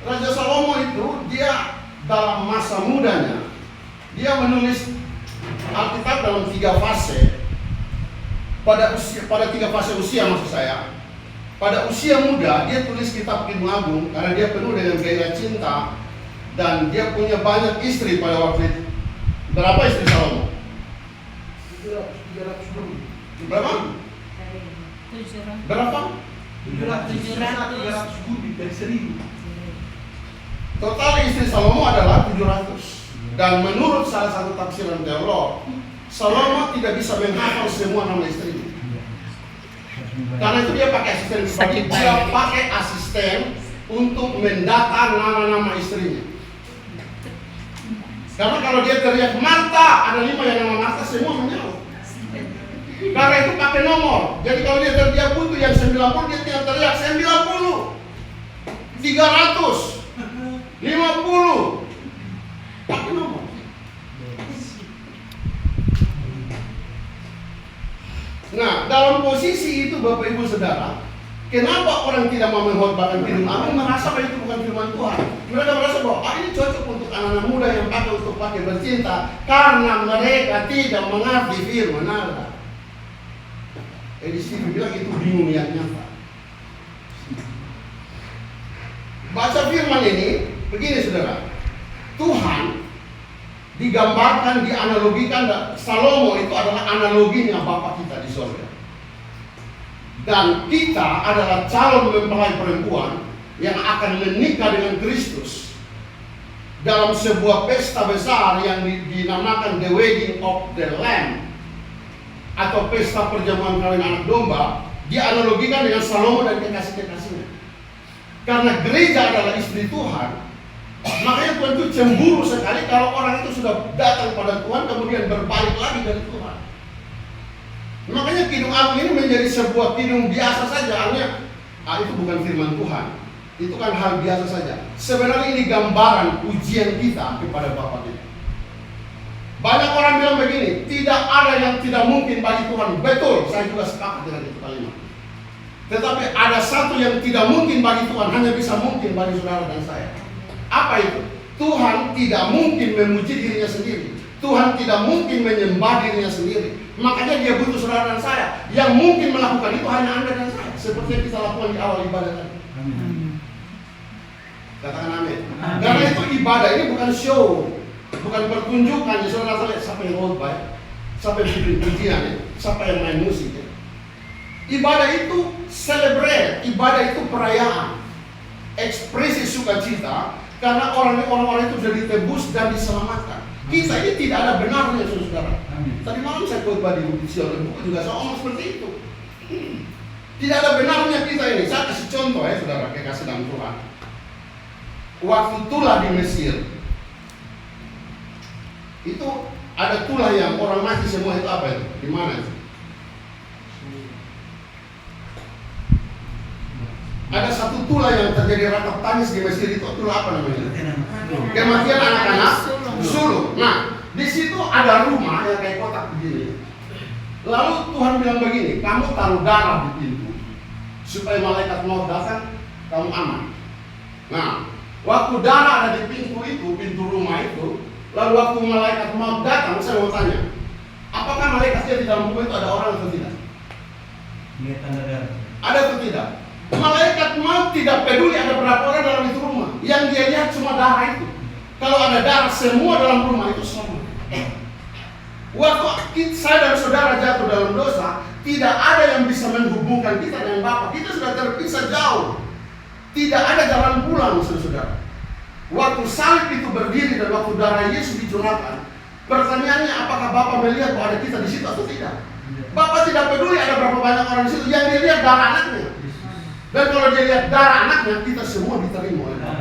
Raja Salomo itu dia dalam masa mudanya dia menulis Alkitab dalam 3 fase. Pada 3 fase usia maksud saya. Pada usia muda dia tulis kitab Kidung Agung karena dia penuh dengan gairah cinta dan dia punya banyak istri pada waktu itu. Berapa istri Salomo? 300 Berapa? 700. Berapa? 300 kubik dari 1000. Total istri Salomo adalah 700. Dan menurut salah satu tafsiran teolog, Salomo tidak bisa menghafal semua nama istrinya. Karena itu dia pakai asisten pribadi. Dia pakai asisten untuk mendata nama-nama istrinya. Karena kalau dia teriak Marta, ada 5 yang nama Marta, semua menyaut. Karena itu pakai nomor. Jadi kalau dia butuh yang 90, dia tinggal teriak 90, 300, 50, pakai nomor. Nah, dalam posisi itu Bapak Ibu Saudara, kenapa orang tidak mau mengkhotbahkan Kidung Agung merasa bahwa itu bukan firman Tuhan? Mereka merasa bahwa ini cocok untuk anak-anak muda yang pakai untuk pakai bercinta karena mereka tidak mengerti firman Allah. Edisi bilang itu bingung yang nyata. Baca firman ini, begini saudara, Tuhan digambarkan, dianalogikan, Salomo itu adalah analoginya Bapa kita di surga. Dan kita adalah calon mempelai perempuan yang akan menikah dengan Kristus dalam sebuah pesta besar yang dinamakan The Wedding of the Lamb atau pesta perjamuan kawin anak domba. Dianalogikan dengan Salomo dan kekasih-kekasihnya. Karena gereja adalah istri Tuhan, makanya Tuhan itu cemburu sekali kalau orang itu sudah datang pada Tuhan kemudian berbalik lagi dari Tuhan. Makanya Kidung Agung ini menjadi sebuah kidung biasa saja. Artinya, itu bukan firman Tuhan. Itu kan hal biasa saja. Sebenarnya ini gambaran ujian kita kepada Bapa kita. Banyak orang bilang begini, tidak ada yang tidak mungkin bagi Tuhan. Betul, saya juga sepakat dengan itu kalimat. Tetapi ada satu yang tidak mungkin bagi Tuhan, hanya bisa mungkin bagi saudara dan saya. Apa itu? Tuhan tidak mungkin memuji dirinya sendiri. Tuhan tidak mungkin menyembah dirinya sendiri. Makanya dia butuh saudara dan saya. Yang mungkin melakukan itu hanya Anda dan saya. Seperti yang kita lakukan di awal ibadah tadi. Katakan amin. Karena itu ibadah ini bukan show, bukan pertunjukan. Saudara lihat siapa yang khotbah, siapa yang bikin pujian, siapa yang main musik. Ibadah itu celebrate, ibadah itu perayaan, ekspresi sukacita karena orang-orang itu sudah ditebus dan diselamatkan. Kita ini tidak ada benarnya, saudara. Tadi malam saya khotbah di Sion buku juga saya ngomong seperti itu. Tidak ada benarnya kita ini. Saya kasih contoh ya, saudara, kekasih dalam Tuhan. Waktu tulah di Mesir, itu ada tulah yang orang mati semua, itu apa itu? Di mana itu? Ada satu tulah yang terjadi ratap tangis di Mesir, itu tulah apa namanya? Kematian anak-anak sulung. Nah, di situ ada rumah yang kayak kotak begini. Lalu Tuhan bilang begini, kamu taruh darah di pintu supaya malaikat maut datang, kamu aman. Nah, waktu darah ada di pintu itu, pintu rumah itu, lalu waktu malaikat maut datang, saya mau tanya, apakah malaikatnya di dalam rumah itu ada orang atau tidak? Lihat tanda darah. Ada atau tidak? Malaikat maut tidak peduli ada berapa orang dalam itu rumah. Yang dia lihat cuma darah itu. Kalau ada darah semua dalam rumah itu sama. Waktu saya dan saudara jatuh dalam dosa, tidak ada yang bisa menghubungkan kita dengan Bapa. Kita sudah terpisah jauh. Tidak ada jalan pulang, saudara. Waktu salib itu berdiri dan waktu darah Yesus dicurahkan, pertanyaannya apakah Bapa melihat bahwa ada kita di situ atau tidak? Bapa tidak peduli ada berapa banyak orang di situ. Yang dia lihat darah anaknya. Dan kalau dia lihat darah anaknya, kita semua diterima oleh Bapa.